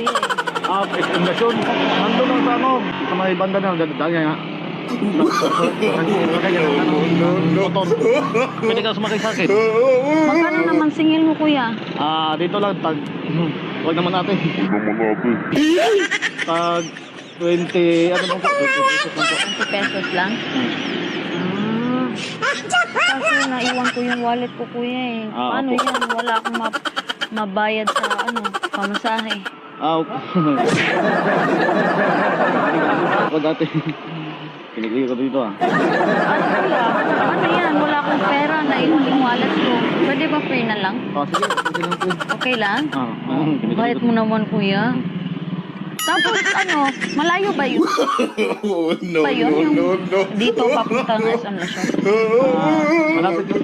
kuya eh. Extendasyon. Nandun lang sa ano. Sa may banda na. Dahil nga. Motor. Pwede ka sumakay sa akin. Magkano naman singil mo kuya? Dito lang. Huwag naman natin. Tag 20, ano bang po? 20 pesos lang? Kasi naiwan ko yung wallet ko kuya eh. Paano opo. yan? Wala akong mabayad sa ano, pamasahe. Huwag ate. Pinigli ko dito Ano kuya? Ano yan? Wala akong pera. Naiwan yung wallet ko. Pwede ba free na lang? Sige, sige lang po. Okay lang? Pinigli Bayad ko. mo naman kuya. Tapos ano, malayo ba yun? No, Ba yun? no, Yung no, no. dito papunta ng SM Lasyon? Malapit yun.